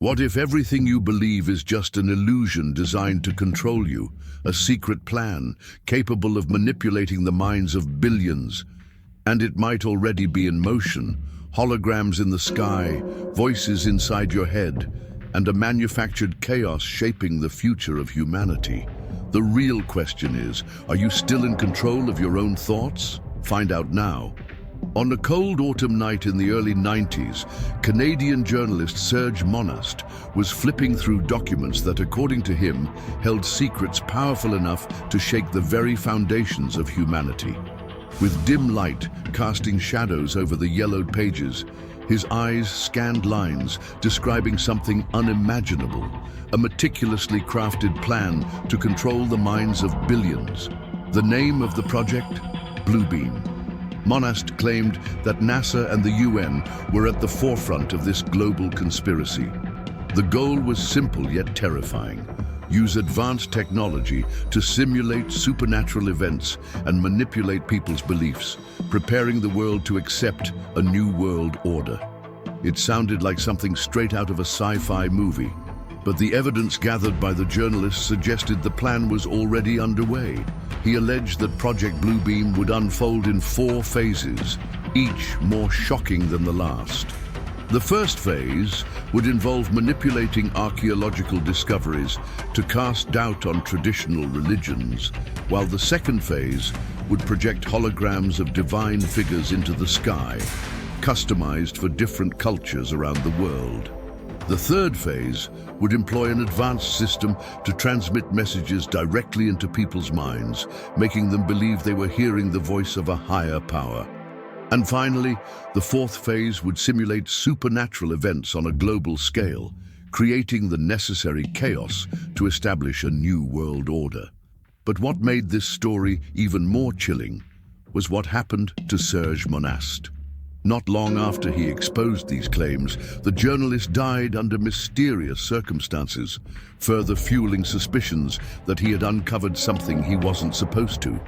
What if everything you believe is just an illusion designed to control you, a secret plan capable of manipulating the minds of billions? And it might already be in motion, holograms in the sky, voices inside your head, and a manufactured chaos shaping the future of humanity. The real question is, are you still in control of your own thoughts? Find out now. On a cold autumn night in the early 90s, Canadian journalist Serge Monast was flipping through documents that, according to him, held secrets powerful enough to shake the very foundations of humanity. With dim light casting shadows over the yellowed pages, his eyes scanned lines describing something unimaginable, a meticulously crafted plan to control the minds of billions. The name of the project? Bluebeam. Monast claimed that NASA and the UN were at the forefront of this global conspiracy. The goal was simple yet terrifying: use advanced technology to simulate supernatural events and manipulate people's beliefs, preparing the world to accept a new world order. It sounded like something straight out of a sci-fi movie, but the evidence gathered by the journalists suggested the plan was already underway. He alleged that Project Bluebeam would unfold in 4 phases, each more shocking than the last. The first phase would involve manipulating archaeological discoveries to cast doubt on traditional religions, while the second phase would project holograms of divine figures into the sky, customized for different cultures around the world. The third phase would employ an advanced system to transmit messages directly into people's minds, making them believe they were hearing the voice of a higher power. And finally, the fourth phase would simulate supernatural events on a global scale, creating the necessary chaos to establish a new world order. But what made this story even more chilling was what happened to Serge Monast. Not long after he exposed these claims, the journalist died under mysterious circumstances, further fueling suspicions that he had uncovered something he wasn't supposed to.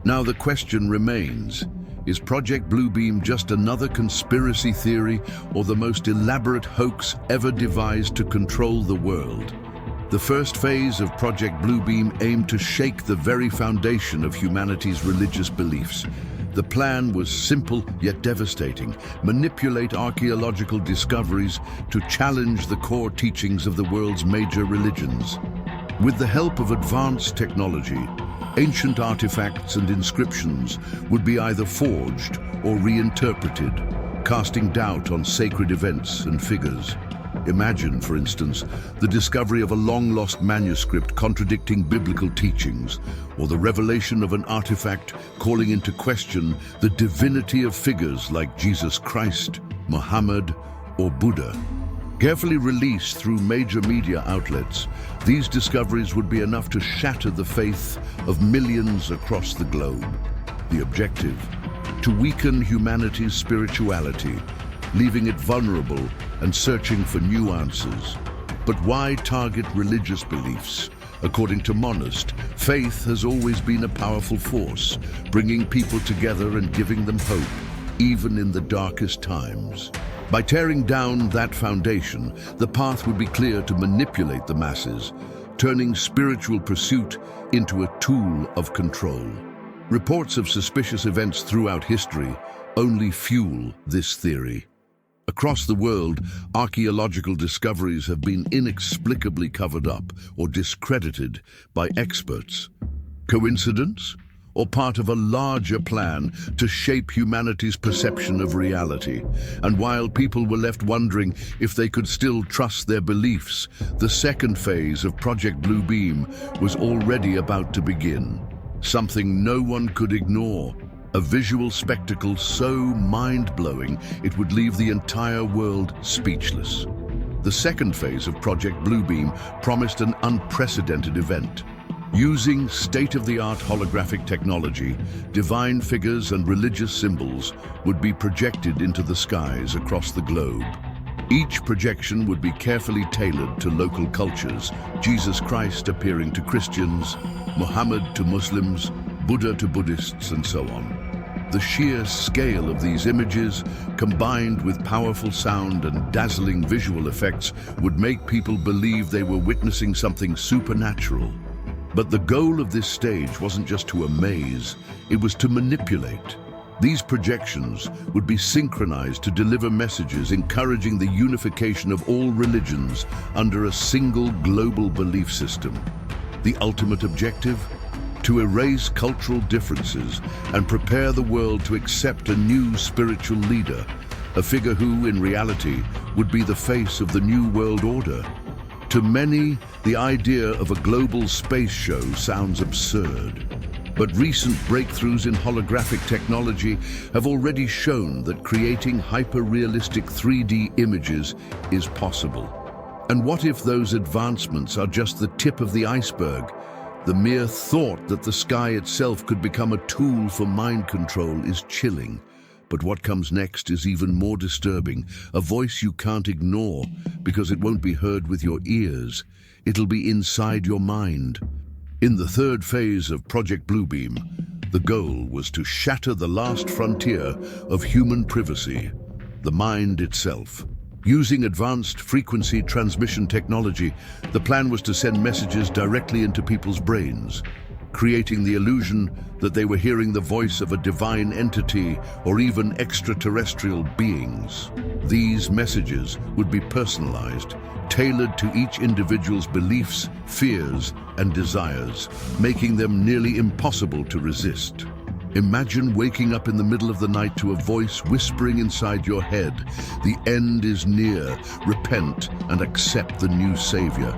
Now the question remains: is Project Bluebeam just another conspiracy theory or the most elaborate hoax ever devised to control the world? The first phase of Project Bluebeam aimed to shake the very foundation of humanity's religious beliefs. The plan was simple yet devastating: manipulate archaeological discoveries to challenge the core teachings of the world's major religions. With the help of advanced technology, ancient artifacts and inscriptions would be either forged or reinterpreted, casting doubt on sacred events and figures. Imagine, for instance, the discovery of a long-lost manuscript contradicting biblical teachings, or the revelation of an artifact calling into question the divinity of figures like Jesus Christ, Muhammad, or Buddha. Carefully released through major media outlets, these discoveries would be enough to shatter the faith of millions across the globe. The objective: to weaken humanity's spirituality, leaving it vulnerable and searching for new answers. But why target religious beliefs? According to Monast, faith has always been a powerful force, bringing people together and giving them hope, even in the darkest times. By tearing down that foundation, the path would be clear to manipulate the masses, turning spiritual pursuit into a tool of control. Reports of suspicious events throughout history only fuel this theory. Across the world, archaeological discoveries have been inexplicably covered up or discredited by experts. Coincidence? Or part of a larger plan to shape humanity's perception of reality? And while people were left wondering if they could still trust their beliefs, the second phase of Project Bluebeam was already about to begin. Something no one could ignore. A visual spectacle so mind-blowing it would leave the entire world speechless. The second phase of Project Bluebeam promised an unprecedented event. Using state-of-the-art holographic technology, divine figures and religious symbols would be projected into the skies across the globe. Each projection would be carefully tailored to local cultures: Jesus Christ appearing to Christians, Muhammad to Muslims, Buddha to Buddhists, and so on. The sheer scale of these images, combined with powerful sound and dazzling visual effects, would make people believe they were witnessing something supernatural. But the goal of this stage wasn't just to amaze, it was to manipulate. These projections would be synchronized to deliver messages encouraging the unification of all religions under a single global belief system. The ultimate objective? To erase cultural differences and prepare the world to accept a new spiritual leader, a figure who, in reality, would be the face of the New World Order. To many, the idea of a global space show sounds absurd. But recent breakthroughs in holographic technology have already shown that creating hyper-realistic 3D images is possible. And what if those advancements are just the tip of the iceberg? The mere thought that the sky itself could become a tool for mind control is chilling. But what comes next is even more disturbing, a voice you can't ignore because it won't be heard with your ears. It'll be inside your mind. In the third phase of Project Bluebeam, the goal was to shatter the last frontier of human privacy, the mind itself. Using advanced frequency transmission technology, the plan was to send messages directly into people's brains, creating the illusion that they were hearing the voice of a divine entity or even extraterrestrial beings. These messages would be personalized, tailored to each individual's beliefs, fears, and desires, making them nearly impossible to resist. Imagine waking up in the middle of the night to a voice whispering inside your head, "The end is near, repent and accept the new savior."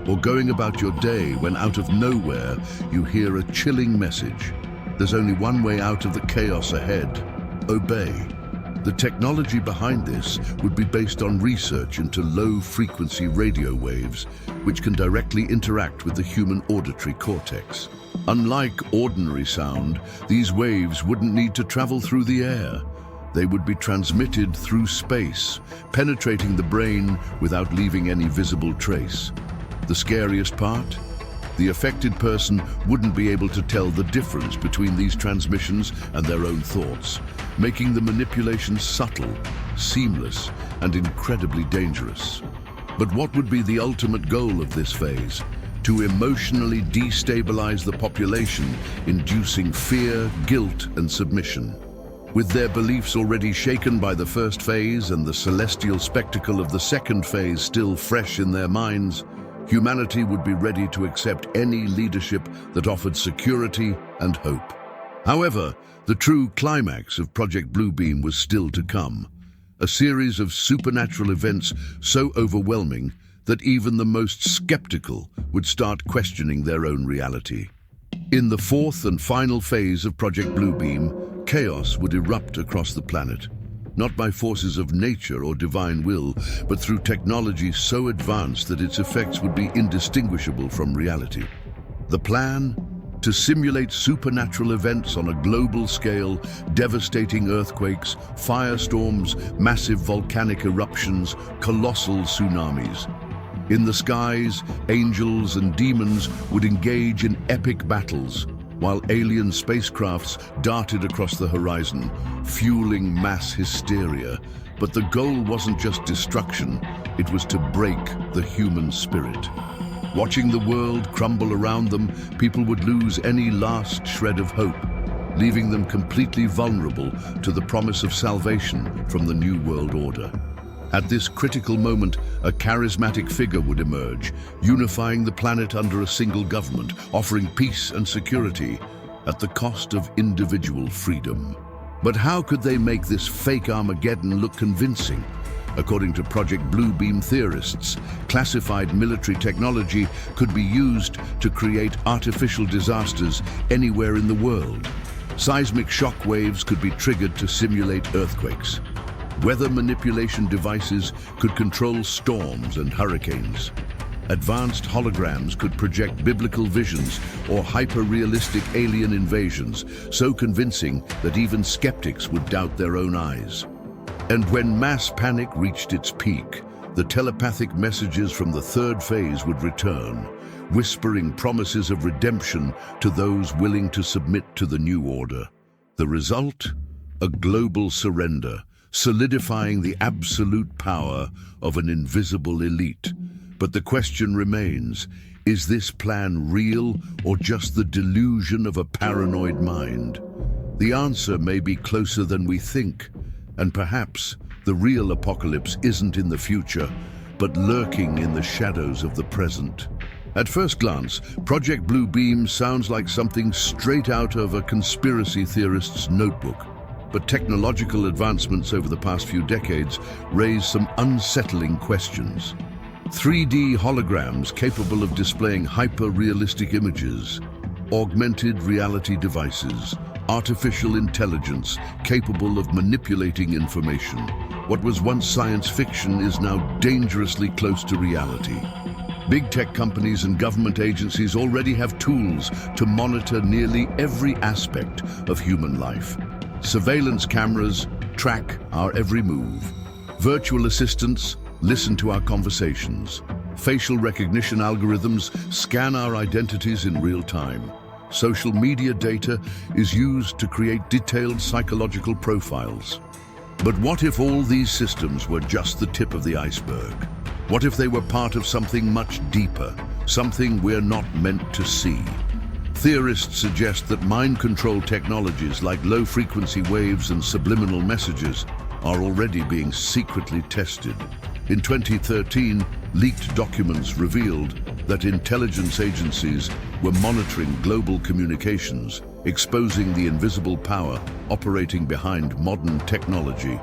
Or going about your day when out of nowhere you hear a chilling message. There's only one way out of the chaos ahead. Obey. The technology behind this would be based on research into low-frequency radio waves, which can directly interact with the human auditory cortex. Unlike ordinary sound, these waves wouldn't need to travel through the air. They would be transmitted through space, penetrating the brain without leaving any visible trace. The scariest part? The affected person wouldn't be able to tell the difference between these transmissions and their own thoughts, making the manipulation subtle, seamless, and incredibly dangerous. But what would be the ultimate goal of this phase? To emotionally destabilize the population, inducing fear, guilt, and submission. With their beliefs already shaken by the first phase and the celestial spectacle of the second phase still fresh in their minds, humanity would be ready to accept any leadership that offered security and hope. However, the true climax of Project Bluebeam was still to come. A series of supernatural events so overwhelming that even the most skeptical would start questioning their own reality. In the fourth and final phase of Project Bluebeam, chaos would erupt across the planet. Not by forces of nature or divine will, but through technology so advanced that its effects would be indistinguishable from reality. The plan? To simulate supernatural events on a global scale, devastating earthquakes, firestorms, massive volcanic eruptions, colossal tsunamis. In the skies, angels and demons would engage in epic battles, while alien spacecrafts darted across the horizon, fueling mass hysteria. But the goal wasn't just destruction, it was to break the human spirit. Watching the world crumble around them, people would lose any last shred of hope, leaving them completely vulnerable to the promise of salvation from the New World Order. At this critical moment, a charismatic figure would emerge, unifying the planet under a single government, offering peace and security at the cost of individual freedom. But how could they make this fake Armageddon look convincing? According to Project Bluebeam theorists, classified military technology could be used to create artificial disasters anywhere in the world. Seismic shock waves could be triggered to simulate earthquakes. Weather manipulation devices could control storms and hurricanes. Advanced holograms could project biblical visions or hyper-realistic alien invasions, so convincing that even skeptics would doubt their own eyes. And when mass panic reached its peak, the telepathic messages from the third phase would return, whispering promises of redemption to those willing to submit to the new order. The result? A global surrender, solidifying the absolute power of an invisible elite. But the question remains, is this plan real or just the delusion of a paranoid mind? The answer may be closer than we think, and perhaps the real apocalypse isn't in the future, but lurking in the shadows of the present. At first glance, Project Blue Beam sounds like something straight out of a conspiracy theorist's notebook. But technological advancements over the past few decades raise some unsettling questions. 3D holograms capable of displaying hyper-realistic images, augmented reality devices, artificial intelligence capable of manipulating information. What was once science fiction is now dangerously close to reality. Big tech companies and government agencies already have tools to monitor nearly every aspect of human life. Surveillance cameras track our every move. Virtual assistants listen to our conversations. Facial recognition algorithms scan our identities in real time. Social media data is used to create detailed psychological profiles. But what if all these systems were just the tip of the iceberg? What if they were part of something much deeper, something we're not meant to see? Theorists suggest that mind control technologies like low-frequency waves and subliminal messages are already being secretly tested. In 2013, leaked documents revealed that intelligence agencies were monitoring global communications, exposing the invisible power operating behind modern technology.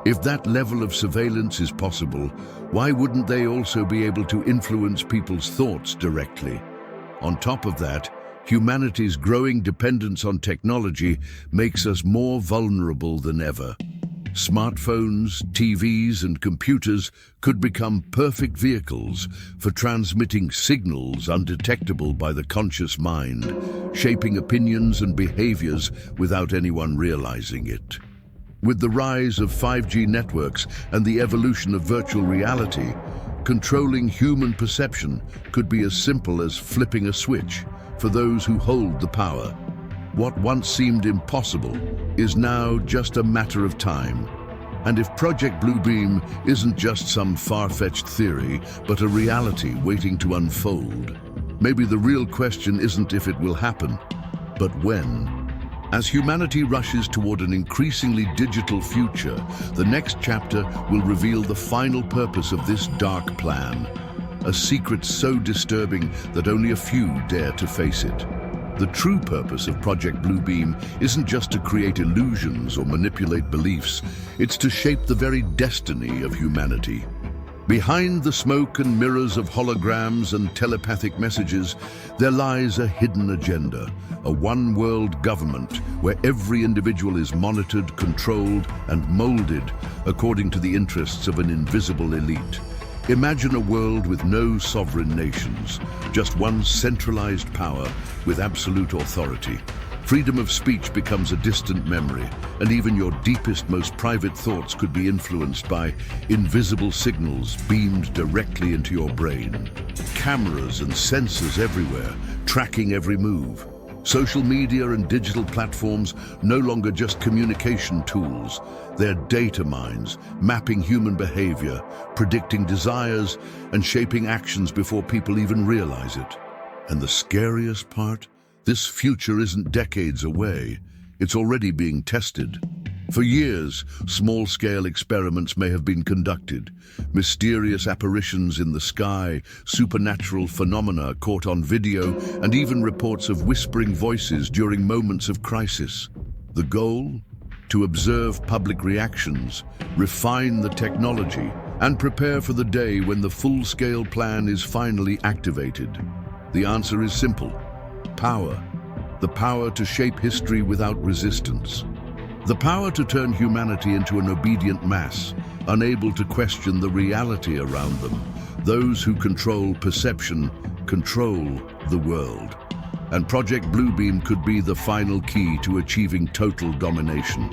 If that level of surveillance is possible, why wouldn't they also be able to influence people's thoughts directly? On top of that, humanity's growing dependence on technology makes us more vulnerable than ever. Smartphones, TVs, and computers could become perfect vehicles for transmitting signals undetectable by the conscious mind, shaping opinions and behaviors without anyone realizing it. With the rise of 5G networks and the evolution of virtual reality, controlling human perception could be as simple as flipping a switch for those who hold the power. What once seemed impossible is now just a matter of time. And if Project Blue Beam isn't just some far-fetched theory, but a reality waiting to unfold, maybe the real question isn't if it will happen, but when. As humanity rushes toward an increasingly digital future, the next chapter will reveal the final purpose of this dark plan, a secret so disturbing that only a few dare to face it. The true purpose of Project Blue Beam isn't just to create illusions or manipulate beliefs, it's to shape the very destiny of humanity. Behind the smoke and mirrors of holograms and telepathic messages, there lies a hidden agenda, a one-world government where every individual is monitored, controlled, and molded according to the interests of an invisible elite. Imagine a world with no sovereign nations, just one centralized power with absolute authority. Freedom of speech becomes a distant memory, and even your deepest, most private thoughts could be influenced by invisible signals beamed directly into your brain. Cameras and sensors everywhere, tracking every move. Social media and digital platforms no longer just communication tools. They're data mines, mapping human behavior, predicting desires, and shaping actions before people even realize it. And the scariest part? This future isn't decades away. It's already being tested. For years, small-scale experiments may have been conducted. Mysterious apparitions in the sky, supernatural phenomena caught on video, and even reports of whispering voices during moments of crisis. The goal? To observe public reactions, refine the technology, and prepare for the day when the full-scale plan is finally activated. The answer is simple. Power. The power to shape history without resistance. The power to turn humanity into an obedient mass, unable to question the reality around them. Those who control perception control the world. And Project Blue Beam could be the final key to achieving total domination.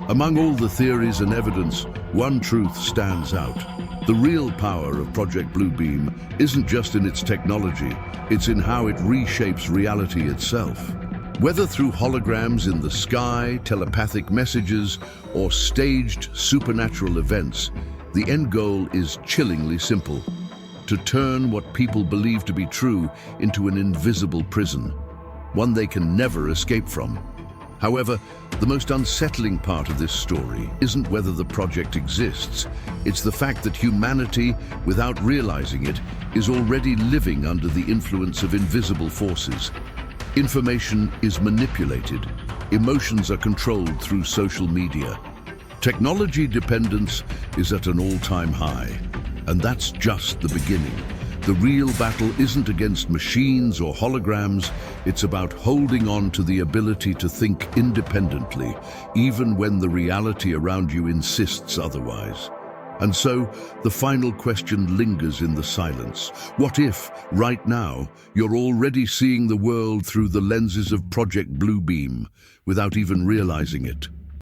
Among all the theories and evidence, one truth stands out. The real power of Project Blue Beam isn't just in its technology, it's in how it reshapes reality itself. Whether through holograms in the sky, telepathic messages, or staged supernatural events, the end goal is chillingly simple: to turn what people believe to be true into an invisible prison, one they can never escape from. However, the most unsettling part of this story isn't whether the project exists. It's the fact that humanity, without realizing it, is already living under the influence of invisible forces. Information is manipulated. Emotions are controlled through social media. Technology dependence is at an all-time high. And that's just the beginning. The real battle isn't against machines or holograms. It's about holding on to the ability to think independently, even when the reality around you insists otherwise. And so, the final question lingers in the silence. What if, right now, you're already seeing the world through the lenses of Project Bluebeam, without even realizing it?